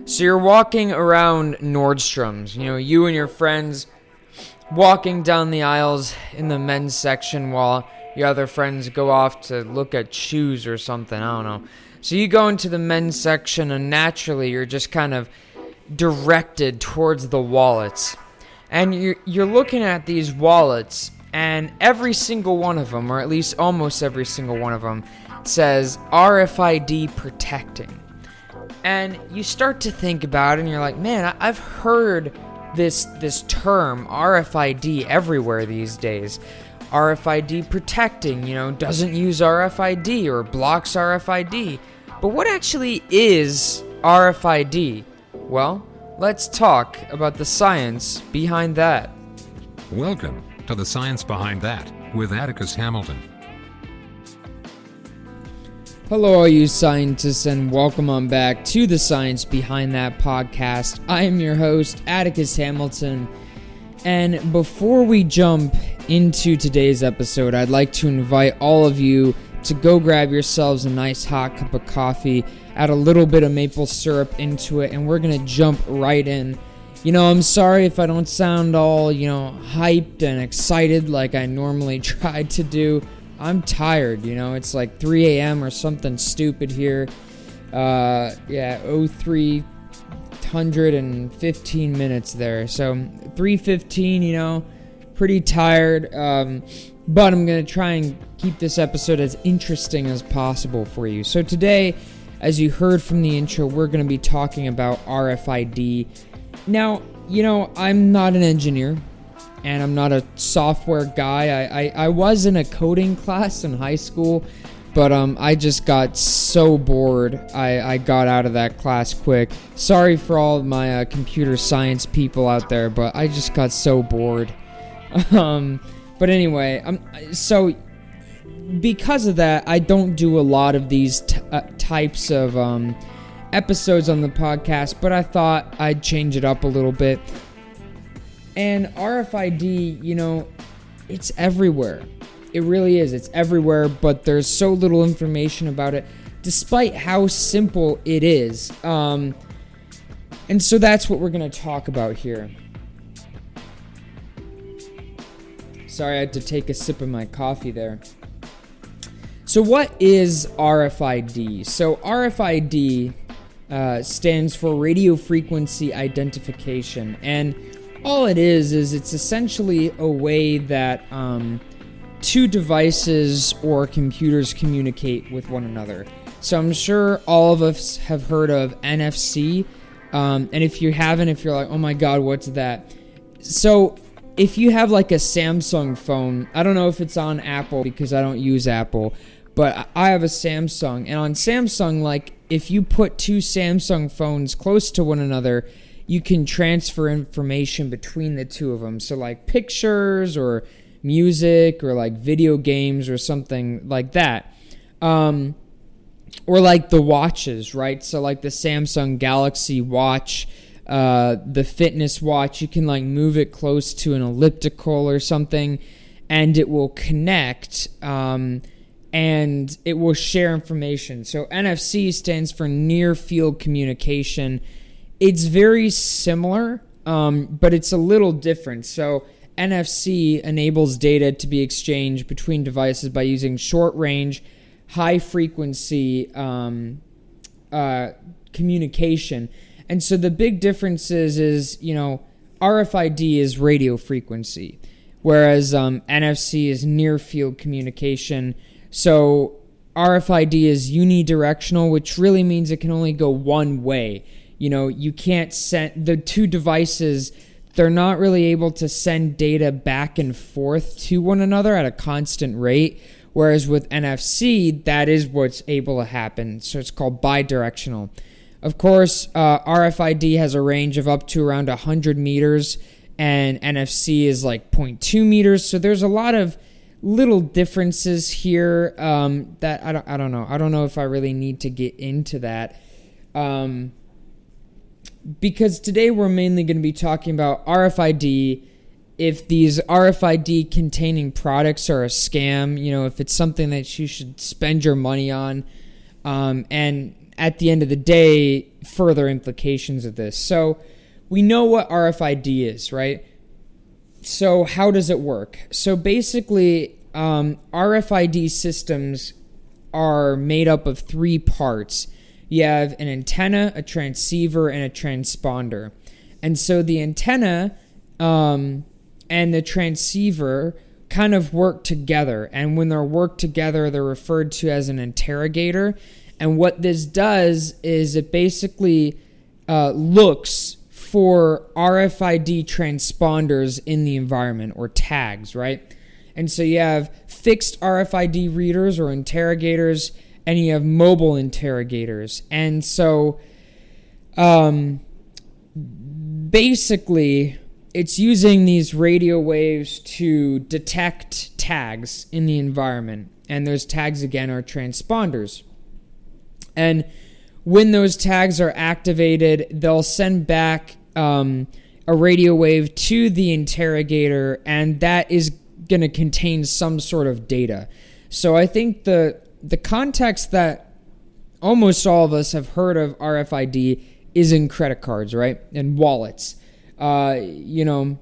So you're walking around Nordstrom's, you and your friends walking down the aisles in the men's section while your other friends go off to look at shoes or something, I don't know. So you go into the men's section and naturally you're just kind of directed towards the wallets. And you're looking at these wallets, and every single one of them, or at least almost every single one of them, says RFID protecting. And you start to think about it and you're like, man, I've heard this term RFID everywhere these days. RFID protecting, doesn't use RFID or blocks RFID. But what actually is RFID? Well, let's talk about the science behind that. Welcome to The Science Behind That with Atticus Hamilton. Hello, all you scientists, and welcome on back to The Science Behind That podcast. I am your host, Atticus Hamilton, and before we jump into today's episode, I'd like to invite all of you to go grab yourselves a nice hot cup of coffee, add a little bit of maple syrup into it, and we're going to jump right in. I'm sorry if I don't sound all, hyped and excited like I normally try to do. I'm tired, it's like 3 a.m. or something stupid here. 315 minutes there. So 3:15, pretty tired. But I'm going to try and keep this episode as interesting as possible for you. So today, as you heard from the intro, we're going to be talking about RFID. Now, I'm not an engineer. And I'm not a software guy. I was in a coding class in high school, but I just got so bored. I got out of that class quick. Sorry for all of my computer science people out there, but I just got so bored. But anyway, so because of that, I don't do a lot of these types of episodes on the podcast, but I thought I'd change it up a little bit. And RFID, it's everywhere. It really is. It's everywhere, but there's so little information about it, despite how simple it is. And so that's what we're going to talk about here. Sorry, I had to take a sip of my coffee there. So what is RFID? So RFID stands for radio frequency identification, and all it is it's essentially a way that two devices or computers communicate with one another. So I'm sure all of us have heard of NFC, and if you haven't, if you're like, oh my god, what's that? So if you have like a Samsung phone, I don't know if it's on Apple because I don't use Apple, but I have a Samsung, and on Samsung, like if you put two Samsung phones close to one another, you can transfer information between the two of them. So like pictures or music or like video games or something like that. Or like the watches, right? So like the Samsung Galaxy Watch, the fitness watch, you can like move it close to an elliptical or something and it will connect and it will share information. So NFC stands for near field communication. It's very similar, but it's a little different. So NFC enables data to be exchanged between devices by using short-range, high-frequency communication. And so the big difference is RFID is radio frequency, whereas NFC is near-field communication. So RFID is unidirectional, which really means it can only go one way. You can't send the two devices, they're not really able to send data back and forth to one another at a constant rate, whereas with NFC, that is what's able to happen. So it's called bidirectional. Of course, RFID has a range of up to around 100 meters, and NFC is like 0.2 meters. So there's a lot of little differences here that I don't know. I don't know if I really need to get into that. Because today we're mainly going to be talking about RFID, if these RFID containing products are a scam, if it's something that you should spend your money on. And at the end of the day, further implications of this. So we know what RFID is, right? So how does it work? So basically, RFID systems are made up of three parts. You have an antenna, a transceiver, and a transponder. And so the antenna and the transceiver kind of work together. And when they're worked together, they're referred to as an interrogator. And what this does is it basically looks for RFID transponders in the environment, or tags, right? And so you have fixed RFID readers or interrogators, and you have mobile interrogators. And so basically, it's using these radio waves to detect tags in the environment. And those tags, again, are transponders. And when those tags are activated, they'll send back a radio wave to the interrogator, and that is going to contain some sort of data. So I think the context that almost all of us have heard of RFID is in credit cards, right? And wallets. You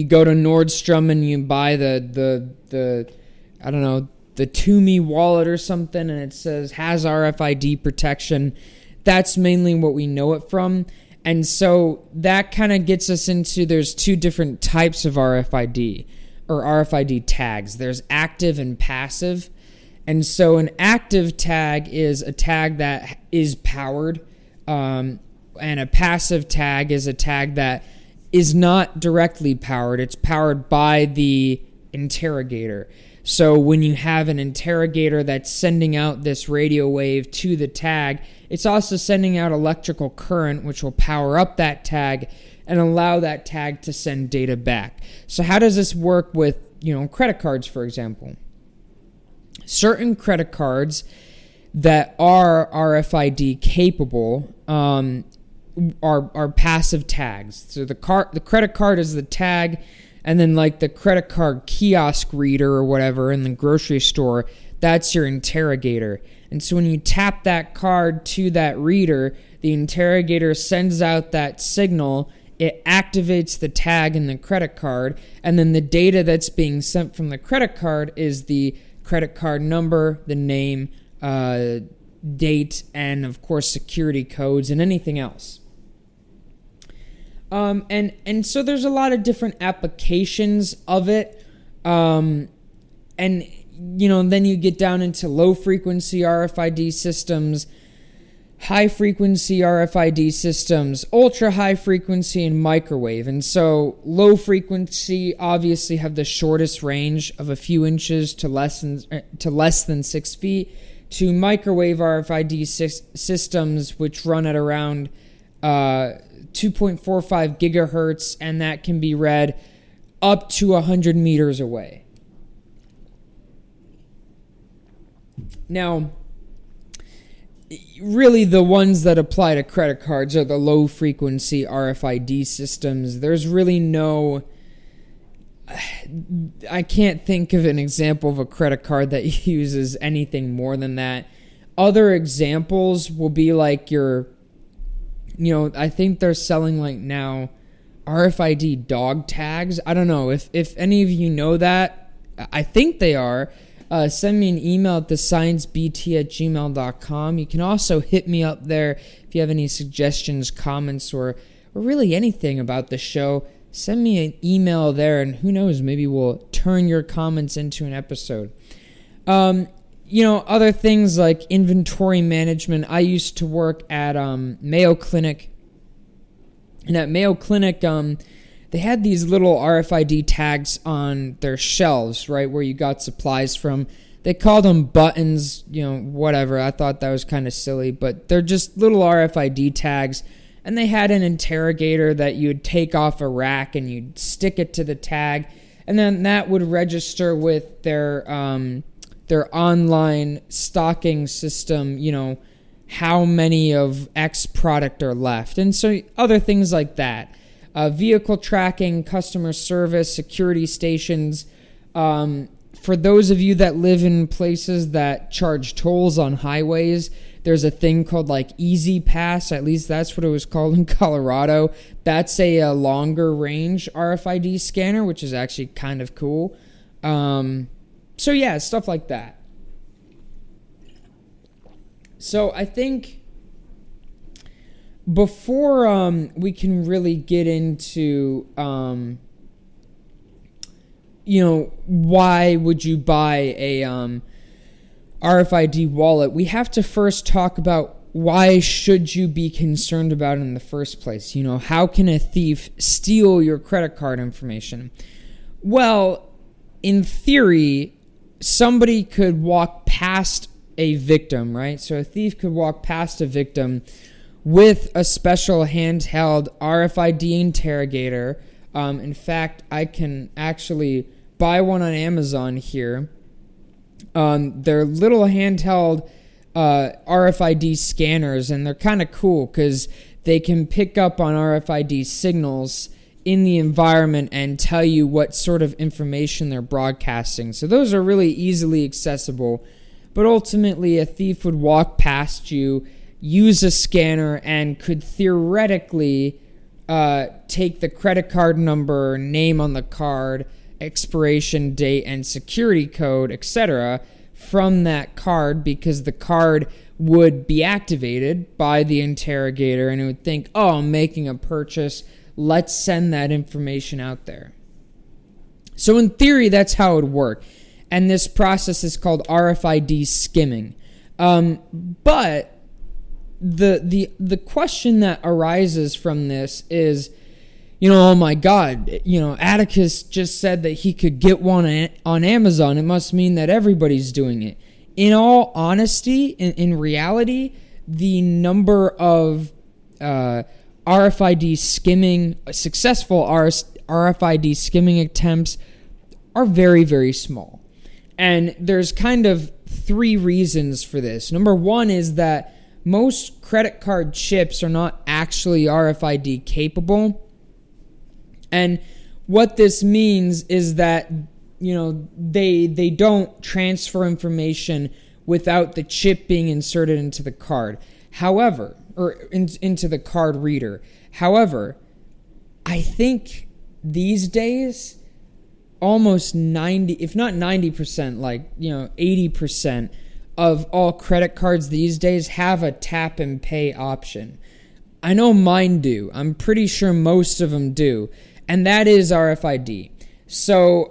go to Nordstrom and you buy the I don't know, the Toomey wallet or something, and it says has RFID protection. That's mainly what we know it from. And so that kind of gets us into, there's two different types of RFID, or RFID tags. There's active and passive. And so an active tag is a tag that is powered, and a passive tag is a tag that is not directly powered. It's powered by the interrogator. So when you have an interrogator that's sending out this radio wave to the tag, it's also sending out electrical current, which will power up that tag and allow that tag to send data back. So how does this work with, credit cards, for example? Certain credit cards that are RFID capable are passive tags. So the credit card is the tag, and then like the credit card kiosk reader or whatever in the grocery store, that's your interrogator. And so when you tap that card to that reader, the interrogator sends out that signal. It activates the tag in the credit card, and then the data that's being sent from the credit card is the credit card number, the name, date, and of course security codes and anything else. And so there's a lot of different applications of it. And then you get down into low frequency RFID systems, high frequency RFID systems, ultra high frequency, and microwave. And so low frequency obviously have the shortest range of a few inches to less than 6 feet, to microwave RFID systems, which run at around 2.45 gigahertz, and that can be read up to 100 meters away. Now, really the ones that apply to credit cards are the low frequency RFID systems. There's really I can't think of an example of a credit card that uses anything more than that. Other examples will be like I think they're selling like now RFID dog tags. I don't know if any of you know that. I think they are. Send me an email at thesciencebt@gmail.com. You can also hit me up there if you have any suggestions, comments, or really anything about the show. Send me an email there, and who knows, maybe we'll turn your comments into an episode. Other things like inventory management. I used to work at Mayo Clinic. And at Mayo Clinic, they had these little RFID tags on their shelves, right, where you got supplies from. They called them buttons, whatever. I thought that was kind of silly, but they're just little RFID tags. And they had an interrogator that you would take off a rack and you'd stick it to the tag. And then that would register with their online stocking system, how many of X product are left. And so other things like that. Vehicle tracking, customer service, security stations. For those of you that live in places that charge tolls on highways, There's a thing called like Easy Pass. At least that's what it was called in Colorado. That's a longer range RFID scanner, which is actually kind of cool. So yeah, stuff like that. So I think before we can really get into why would you buy a RFID wallet, we have to first talk about why should you be concerned about it in the first place. How can a thief steal your credit card information? Well, in theory, somebody could walk past a victim, right? So a thief could walk past a victim with a special handheld RFID interrogator. In fact, I can actually buy one on Amazon here. They're little handheld RFID scanners, and they're kind of cool because they can pick up on RFID signals in the environment and tell you what sort of information they're broadcasting. So those are really easily accessible. But ultimately, a thief would walk past you, use a scanner, and could theoretically take the credit card number, name on the card, expiration date, and security code, etc. from that card, because the card would be activated by the interrogator and it would think, oh, I'm making a purchase. Let's send that information out there. So in theory, that's how it would work. And this process is called RFID skimming. But the question that arises from this is, oh my God, Atticus just said that he could get one on Amazon. It must mean that everybody's doing it. In all honesty, in reality, the number of RFID skimming, successful RFID skimming attempts are very, very small. And there's kind of three reasons for this. Number one is that most credit card chips are not actually RFID capable. And what this means is that, they don't transfer information without the chip being inserted into the card. However, into the card reader. However, I think these days, almost 90, if not 90%, 80% of all credit cards these days have a tap and pay option. I know mine do. I'm pretty sure most of them do. And that is RFID. So,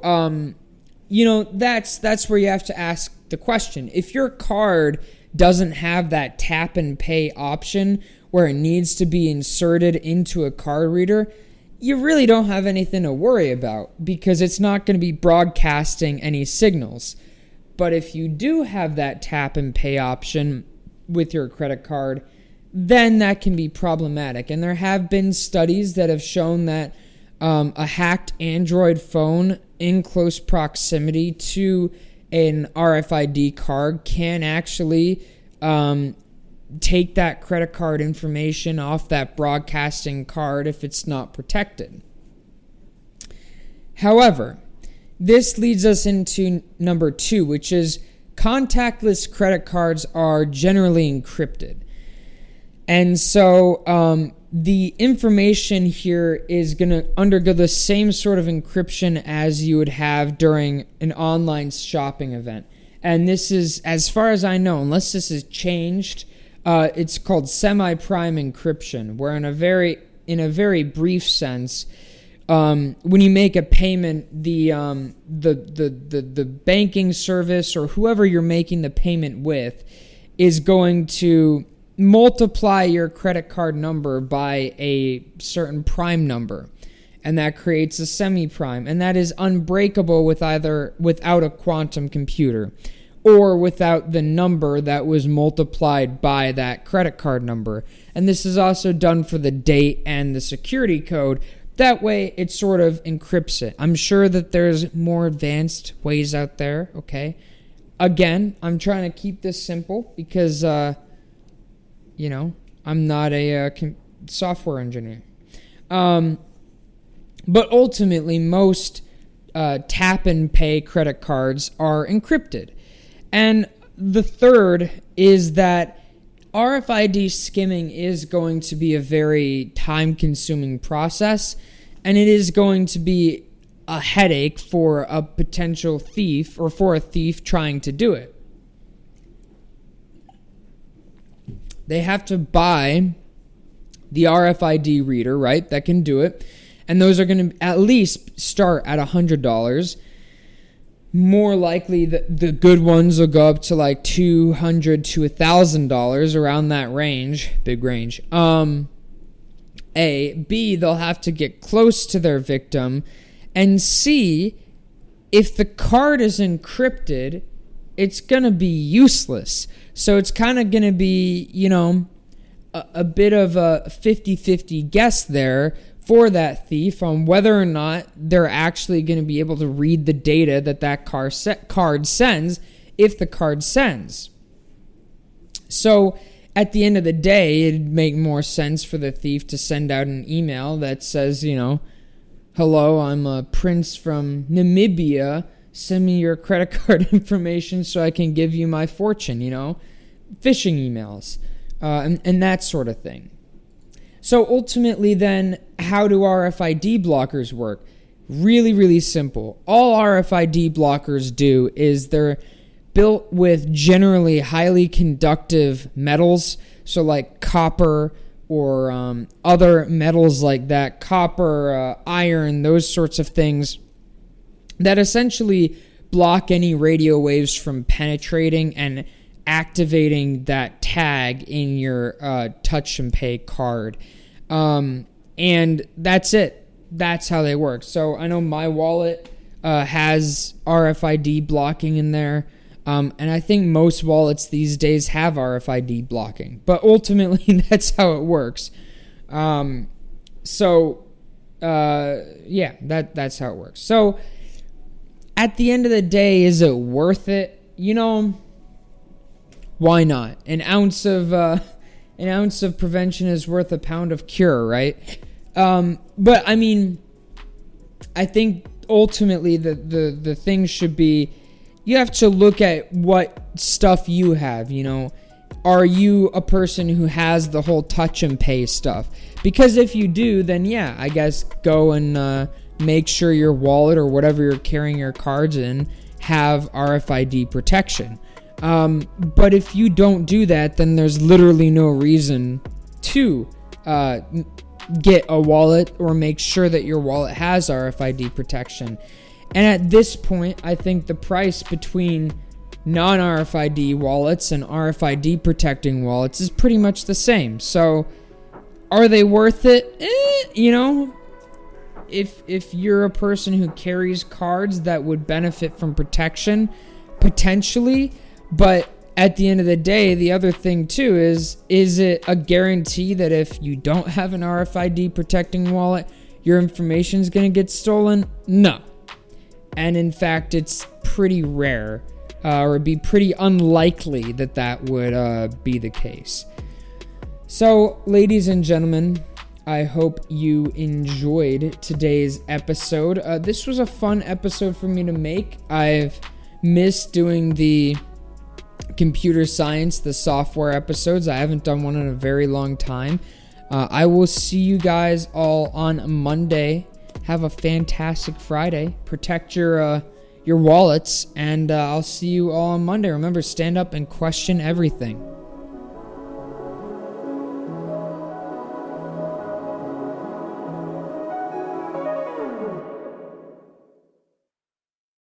that's where you have to ask the question. If your card doesn't have that tap and pay option where it needs to be inserted into a card reader, you really don't have anything to worry about because it's not going to be broadcasting any signals. But if you do have that tap and pay option with your credit card, then that can be problematic. And there have been studies that have shown that a hacked Android phone in close proximity to an RFID card can actually take that credit card information off that broadcasting card if it's not protected. However, this leads us into number two, which is contactless credit cards are generally encrypted. And so the information here is going to undergo the same sort of encryption as you would have during an online shopping event. And this is, as far as I know, unless this has changed, it's called semi-prime encryption, where in a very brief sense, when you make a payment, the banking service or whoever you're making the payment with is going to multiply your credit card number by a certain prime number, and that creates a semi-prime, and that is unbreakable without a quantum computer or without the number that was multiplied by that credit card number. And this is also done for the date and the security code. That way, it sort of encrypts it. I'm sure that there's more advanced ways out there, okay? Again, I'm trying to keep this simple because, I'm not a software engineer. But ultimately, most tap and pay credit cards are encrypted. And the third is that RFID skimming is going to be a very time-consuming process, and it is going to be a headache for a potential thief or for a thief trying to do it. They have to buy the RFID reader, right, that can do it, and those are going to at least start at $100. More likely, the good ones will go up to like $200 to $1,000, around that range, big range. B, they'll have to get close to their victim, and C, if the card is encrypted, it's going to be useless. So it's kind of going to be, a bit of a 50-50 guess there for that thief on whether or not they're actually going to be able to read the data that card sends, if the card sends. So at the end of the day, it'd make more sense for the thief to send out an email that says, hello, I'm a prince from Namibia. Send me your credit card information so I can give you my fortune, phishing emails, and that sort of thing. So ultimately then, how do RFID blockers work? Really, really simple. All RFID blockers do is they're built with generally highly conductive metals, so like copper or other metals like that, copper, iron, those sorts of things, that essentially block any radio waves from penetrating and activating that tag in your touch and pay card. And that's it. That's how they work. So I know my wallet has RFID blocking in there. And I think most wallets these days have RFID blocking. But ultimately, that's how it works. That's how it works. So at the end of the day, is it worth it? Why not? An ounce of prevention is worth a pound of cure, right? But I mean, I think ultimately the thing should be, you have to look at what stuff you have, Are you a person who has the whole touch and pay stuff? Because if you do, then yeah, I guess go and make sure your wallet or whatever you're carrying your cards in have RFID protection. But if you don't do that, then there's literally no reason to get a wallet or make sure that your wallet has RFID protection. And at this point, I think the price between non-RFID wallets and RFID protecting wallets is pretty much the same. So are they worth it? If you're a person who carries cards that would benefit from protection, potentially. But at the end of the day, the other thing too is it a guarantee that if you don't have an RFID protecting wallet, your information is going to get stolen? No. And in fact, it's pretty rare, or it'd be pretty unlikely that would be the case. So, ladies and gentlemen, I hope you enjoyed today's episode. This was a fun episode for me to make. I've missed doing the computer science, the software episodes. I haven't done one in a very long time. I will see you guys all on Monday. Have a fantastic Friday. Protect your wallets, and I'll see you all on Monday. Remember, stand up and question everything.